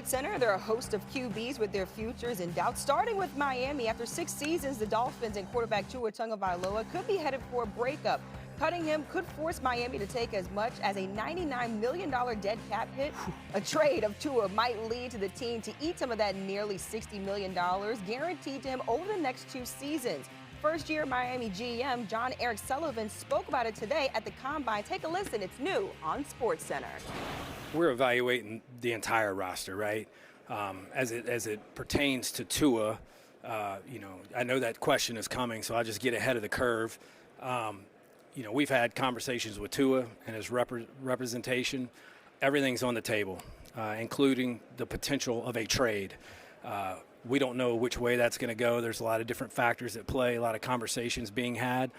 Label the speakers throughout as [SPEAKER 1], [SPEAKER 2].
[SPEAKER 1] SportsCenter, there are a host of QBs with their futures in doubt. Starting with Miami, after 6 seasons, the Dolphins and quarterback Tua Tagovailoa could be headed for a breakup. Cutting him could force Miami to take as much as a $99 million dead cap hit. A trade of Tua might lead to the team to eat some of that nearly $60 million guaranteed to him over the next 2 seasons. First-year Miami GM John Eric Sullivan spoke about it today at the Combine. Take a listen. It's new on SportsCenter.
[SPEAKER 2] We're evaluating the entire roster, right? As it pertains to Tua, I know that question is coming, so I'll just get ahead of the curve. We've had conversations with Tua and his representation. Everything's on the table, including the potential of a trade. We don't know which way that's going to go. There's a lot of different factors at play, a lot of conversations being had.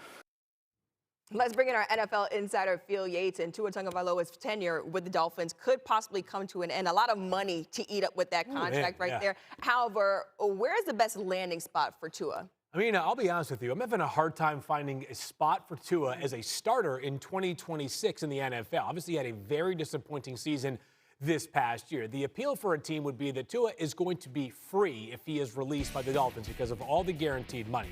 [SPEAKER 1] Let's bring in our NFL insider, Phil Yates. And Tua Tagovailoa's tenure with the Dolphins could possibly come to an end. A lot of money to eat up with that contract there. However, where's the best landing spot for Tua?
[SPEAKER 3] I mean, I'll be honest with you. I'm having a hard time finding a spot for Tua as a starter in 2026 in the NFL. Obviously, he had a very disappointing season this past year. The appeal for a team would be that Tua is going to be free if he is released by the Dolphins because of all the guaranteed money.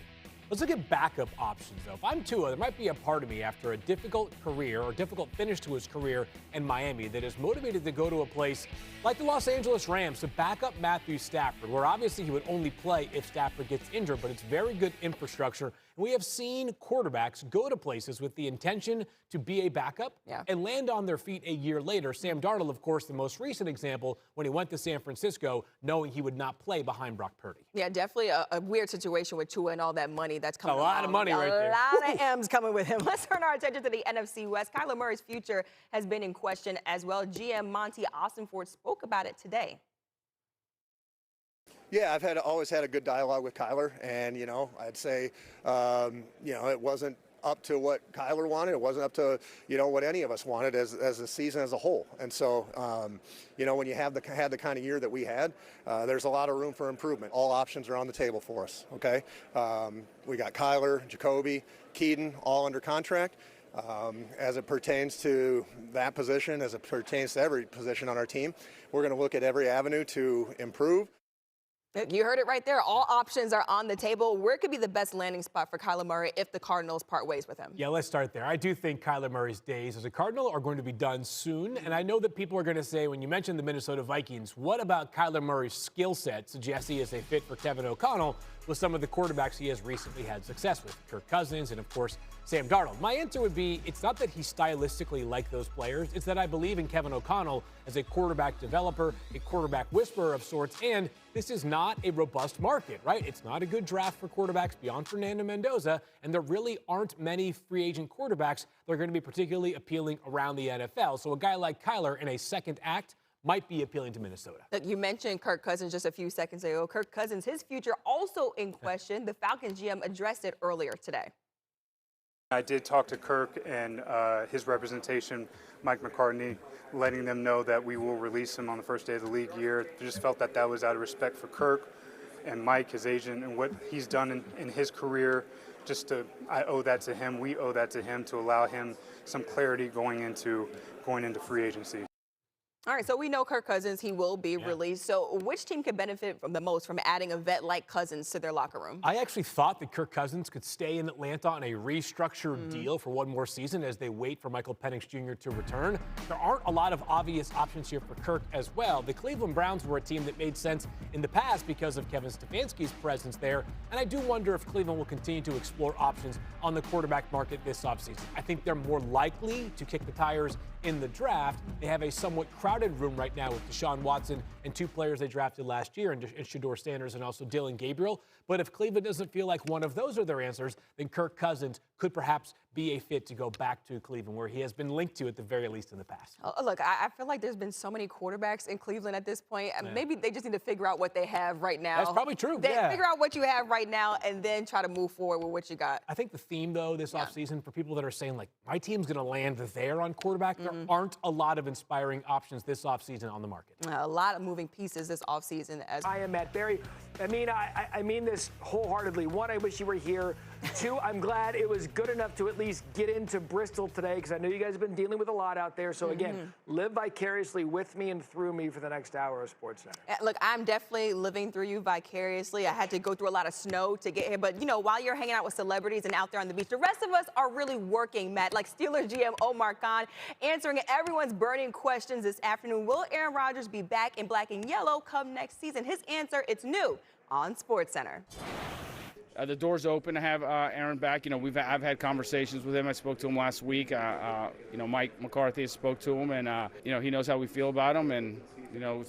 [SPEAKER 3] Let's look at backup options, though. If I'm Tua, there might be a part of me after a difficult career or difficult finish to his career in Miami that is motivated to go to a place like the Los Angeles Rams to back up Matthew Stafford, where obviously he would only play if Stafford gets injured, but it's very good infrastructure. And we have seen quarterbacks go to places with the intention to be a backup and land on their feet a year later. Sam Darnold, of course, the most recent example when he went to San Francisco, knowing he would not play behind Brock Purdy.
[SPEAKER 1] Yeah, definitely a weird situation with Tua and all that money that's coming.
[SPEAKER 3] A lot of money right there.
[SPEAKER 1] A lot of M's coming with him. Let's turn our attention to the NFC West. Kyler Murray's future has been in question as well. GM Monty Austinford spoke about it today.
[SPEAKER 4] Yeah, I've always had a good dialogue with Kyler, and I'd say it wasn't up to what Kyler wanted. It wasn't up to what any of us wanted as a season as a whole. And so when you had the kind of year that we had, there's a lot of room for improvement. All options are on the table for us. Okay, we got Kyler, Jacoby, Keaton, all under contract. As it pertains to that position, as it pertains to every position on our team, we're going to look at every avenue to improve.
[SPEAKER 1] You heard it right there. All options are on the table. Where could be the best landing spot for Kyler Murray if the Cardinals part ways with him?
[SPEAKER 3] Yeah, let's start there. I do think Kyler Murray's days as a Cardinal are going to be done soon. And I know that people are going to say, when you mentioned the Minnesota Vikings, what about Kyler Murray's skill set suggests he is a fit for Kevin O'Connell with some of the quarterbacks he has recently had success with, Kirk Cousins and, of course, Sam Darnold. My answer would be, it's not that he's stylistically like those players. It's that I believe in Kevin O'Connell as a quarterback developer, a quarterback whisperer of sorts, and this is not a robust market, right? It's not a good draft for quarterbacks beyond Fernando Mendoza, and there really aren't many free agent quarterbacks that are going to be particularly appealing around the NFL. So a guy like Kyler in a second act might be appealing to Minnesota.
[SPEAKER 1] Look, you mentioned Kirk Cousins just a few seconds ago. Kirk Cousins, his future also in question. The Falcons GM addressed it earlier today.
[SPEAKER 5] I did talk to Kirk and his representation, Mike McCartney, letting them know that we will release him on the first day of the league year. Just felt that that was out of respect for Kirk and Mike, his agent, and what he's done in his career. I owe that to him. We owe that to him to allow him some clarity going into free agency.
[SPEAKER 1] All right, so we know Kirk Cousins, he will be released. So which team could benefit from the most from adding a vet like Cousins to their locker room?
[SPEAKER 3] I actually thought that Kirk Cousins could stay in Atlanta on a restructured deal for one more season as they wait for Michael Penix Jr. to return. There aren't a lot of obvious options here for Kirk as well. The Cleveland Browns were a team that made sense in the past because of Kevin Stefanski's presence there, and I do wonder if Cleveland will continue to explore options on the quarterback market this offseason. I think they're more likely to kick the tires in the draft. They have a somewhat crowded room right now with Deshaun Watson and 2 players they drafted last year, and Shedeur Sanders and also Dylan Gabriel. But if Cleveland doesn't feel like one of those are their answers, then Kirk Cousins could perhaps be a fit to go back to Cleveland, where he has been linked to at the very least in the past.
[SPEAKER 1] Look, I feel like there's been so many quarterbacks in Cleveland at this point. Maybe they just need to figure out what they have right now.
[SPEAKER 3] That's probably true.
[SPEAKER 1] Figure out what you have right now and then try to move forward with what you got.
[SPEAKER 3] I think the theme, though, this offseason for people that are saying, like, my team's going to land there on quarterback, there aren't a lot of inspiring options this offseason on the market.
[SPEAKER 1] A lot of moving pieces this offseason.
[SPEAKER 6] I am Matt Berry. I mean this wholeheartedly. 1, I wish you were here. 2, I'm glad it was good enough to at least get into Bristol today? Because I know you guys have been dealing with a lot out there. So, again, live vicariously with me and through me for the next hour of SportsCenter.
[SPEAKER 1] Look, I'm definitely living through you vicariously. I had to go through a lot of snow to get here. But, you know, while you're hanging out with celebrities and out there on the beach, the rest of us are really working, Matt. Like Steelers GM Omar Khan answering everyone's burning questions this afternoon. Will Aaron Rodgers be back in black and yellow come next season? His answer, it's new on SportsCenter.
[SPEAKER 7] The door's open to have Aaron back. You know, I've had conversations with him. I spoke to him last week. You know, Mike McCarthy spoke to him, and you know, he knows how we feel about him. And you know,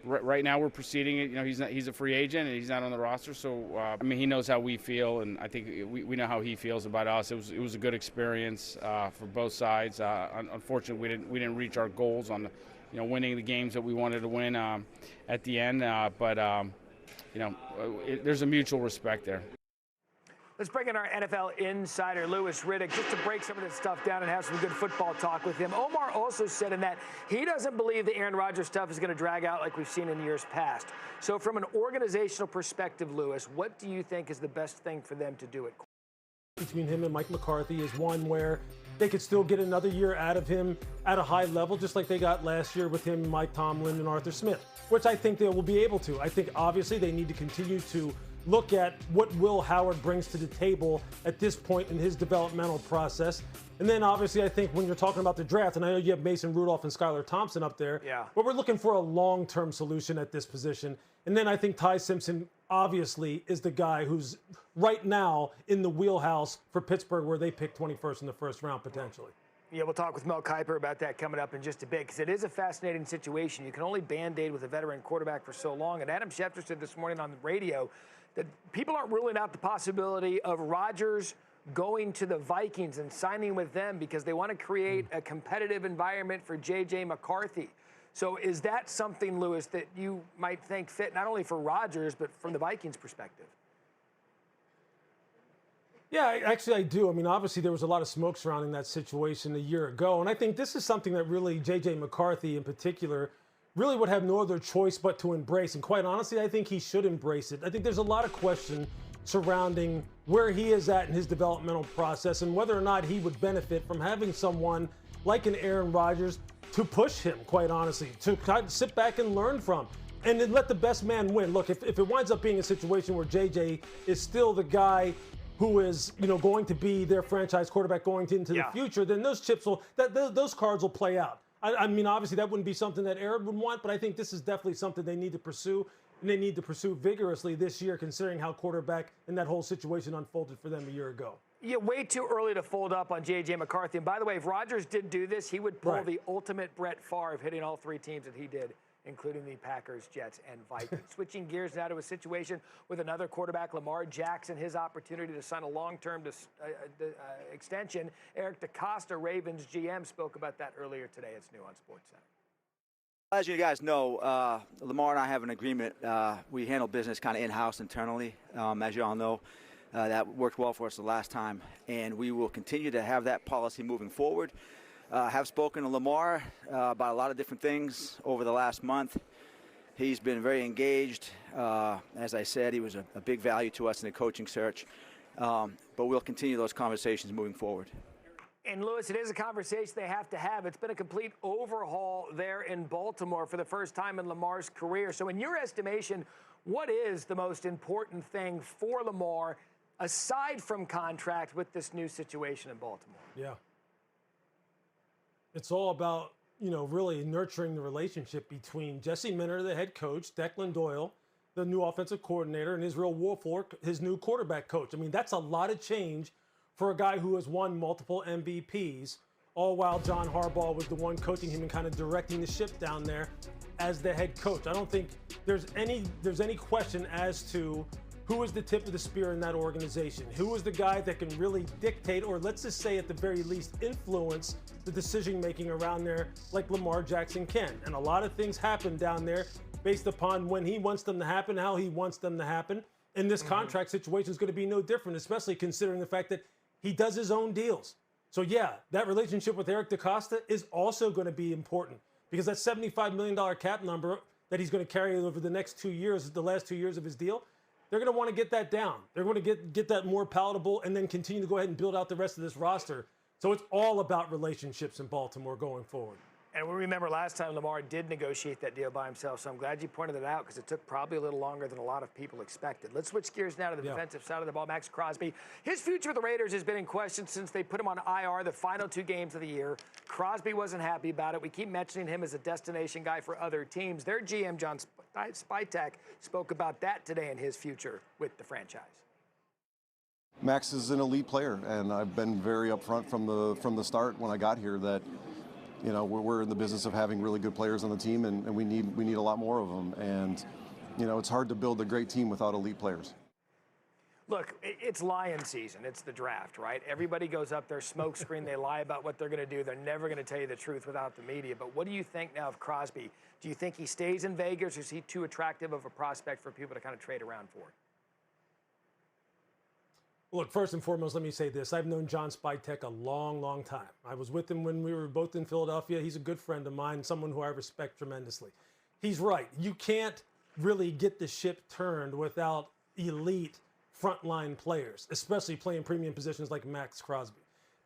[SPEAKER 7] right now we're proceeding. You know, he's a free agent and he's not on the roster. So I mean, he knows how we feel, and I think we know how he feels about us. It was a good experience for both sides. Unfortunately, we didn't reach our goals on, you know, winning the games that we wanted to win at the end. But you know, there's a mutual respect there.
[SPEAKER 6] Let's bring in our NFL insider, Louis Riddick, just to break some of this stuff down and have some good football talk with him. Omar also said in that he doesn't believe the Aaron Rodgers stuff is going to drag out like we've seen in years past. So from an organizational perspective, Louis, what do you think is the best thing for them to do at quarterback?
[SPEAKER 8] Between him and Mike McCarthy is one where they could still get another year out of him at a high level, just like they got last year with him, Mike Tomlin, and Arthur Smith, which I think they will be able to. I think obviously they need to continue to look at what Will Howard brings to the table at this point in his developmental process. And then obviously I think when you're talking about the draft, and I know you have Mason Rudolph and Skylar Thompson up there, but we're looking for a long-term solution at this position. And then I think Ty Simpson obviously is the guy who's right now in the wheelhouse for Pittsburgh, where they pick 21st in the first round potentially.
[SPEAKER 6] Yeah, we'll talk with Mel Kiper about that coming up in just a bit, because it is a fascinating situation. You can only Band-Aid with a veteran quarterback for so long. And Adam Schefter said this morning on the radio that people aren't ruling out the possibility of Rodgers going to the Vikings and signing with them because they want to create a competitive environment for J.J. McCarthy. So is that something, Louis, that you might think fit not only for Rodgers, but from the Vikings' perspective?
[SPEAKER 8] Yeah, actually I do. I mean, obviously there was a lot of smoke surrounding that situation a year ago, and I think this is something that really J.J. McCarthy in particular really would have no other choice but to embrace. And quite honestly, I think he should embrace it. I think there's a lot of question surrounding where he is at in his developmental process and whether or not he would benefit from having someone like an Aaron Rodgers to push him, quite honestly, to kind of sit back and learn from, and then let the best man win. Look, if it winds up being a situation where JJ is still the guy who is, you know, going to be their franchise quarterback going into the future, then those chips will, those cards will play out. I mean, obviously that wouldn't be something that Aaron would want, but I think this is definitely something they need to pursue, and they need to pursue vigorously this year, considering how quarterback and that whole situation unfolded for them a year ago.
[SPEAKER 6] Yeah, way too early to fold up on J.J. McCarthy. And by the way, if Rodgers did do this, he would pull the ultimate Brett Favre, hitting all three teams that he did, including the Packers, Jets, and Vikings. Switching gears now to a situation with another quarterback, Lamar Jackson, his opportunity to sign a long-term extension. Eric DeCosta, Ravens GM, spoke about that earlier today. It's new on SportsCenter.
[SPEAKER 9] As you guys know, Lamar and I have an agreement. We handle business kind of in-house internally, as you all know. That worked well for us the last time, and we will continue to have that policy moving forward. Have spoken to Lamar about a lot of different things over the last month. He's been very engaged. As I said, he was a big value to us in the coaching search, but we'll continue those conversations moving forward.
[SPEAKER 6] And, Louis, it is a conversation they have to have. It's been a complete overhaul there in Baltimore for the first time in Lamar's career. So in your estimation, what is the most important thing for Lamar aside from contract with this new situation in Baltimore?
[SPEAKER 8] Yeah. It's all about, you know, really nurturing the relationship between Jesse Minter, the head coach, Declan Doyle, the new offensive coordinator, and Israel Wolfork, his new quarterback coach. I mean, that's a lot of change for a guy who has won multiple MVPs, all while John Harbaugh was the one coaching him and kind of directing the ship down there as the head coach. I don't think there's any question as to who is the tip of the spear in that organization? Who is the guy that can really dictate, or let's just say at the very least influence the decision-making around there like Lamar Jackson can? And a lot of things happen down there based upon when he wants them to happen, how he wants them to happen. And this contract situation is going to be no different, especially considering the fact that he does his own deals. So yeah, that relationship with Eric DeCosta is also going to be important, because that $75 million cap number that he's going to carry over the next 2 years, the last 2 years of his deal, they're going to want to get that down. They're going to get that more palatable and then continue to go ahead and build out the rest of this roster. So it's all about relationships in Baltimore going forward.
[SPEAKER 6] And we remember last time Lamar did negotiate that deal by himself, so I'm glad you pointed it out because it took probably a little longer than a lot of people expected. Let's switch gears now to the defensive side of the ball. Max Crosby, his future with the Raiders has been in question since they put him on IR the final 2 games of the year. Crosby wasn't happy about it. We keep mentioning him as a destination guy for other teams. Their GM, John Spytek, spoke about that today and his future with the franchise.
[SPEAKER 10] Max is an elite player, and I've been very upfront from the start when I got here that, you know, we're in the business of having really good players on the team, and we need a lot more of them. And, you know, it's hard to build a great team without elite players.
[SPEAKER 6] Look, it's lion season. It's the draft, right? Everybody goes up there, smoke screen. They lie about what they're going to do. They're never going to tell you the truth without the media. But what do you think now of Crosby? Do you think he stays in Vegas, or is he too attractive of a prospect for people to kind of trade around for?
[SPEAKER 8] Look, first and foremost, let me say this. I've known John Spytek a long, long time. I was with him when we were both in Philadelphia. He's a good friend of mine, someone who I respect tremendously. He's right. You can't really get the ship turned without elite frontline players, especially playing premium positions like Max Crosby.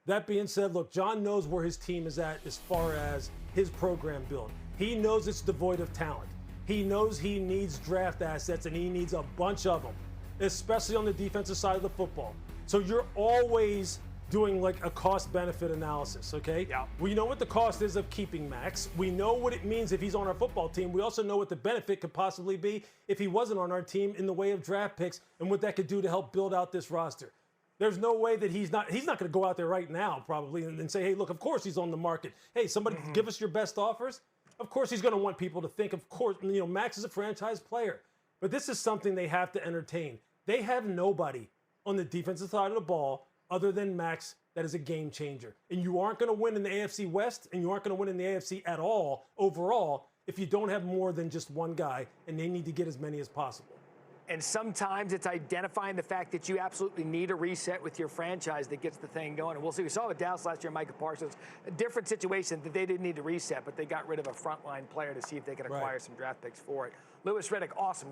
[SPEAKER 8] That being said, look, John knows where his team is at as far as his program build. He knows it's devoid of talent. He knows he needs draft assets, and he needs a bunch of them, especially on the defensive side of the football. So you're always doing like a cost-benefit analysis, okay?
[SPEAKER 6] Yeah.
[SPEAKER 8] We know what the cost is of keeping Max. We know what it means if he's on our football team. We also know what the benefit could possibly be if he wasn't on our team in the way of draft picks and what that could do to help build out this roster. There's no way that he's not going to go out there right now probably and say, hey, look, of course he's on the market. Hey, somebody give us your best offers. Of course he's going to want people to think, of course, you know, Max is a franchise player. But this is something they have to entertain. They have nobody on the defensive side of the ball other than Max that is a game changer. And you aren't going to win in the AFC West, and you aren't going to win in the AFC at all overall if you don't have more than just one guy, and they need to get as many as possible.
[SPEAKER 6] And sometimes it's identifying the fact that you absolutely need a reset with your franchise that gets the thing going. And we'll see. We saw with Dallas last year, Micah Parsons, a different situation that they didn't need to reset, but they got rid of a frontline player to see if they could acquire some draft picks for it. Louis Riddick, awesome.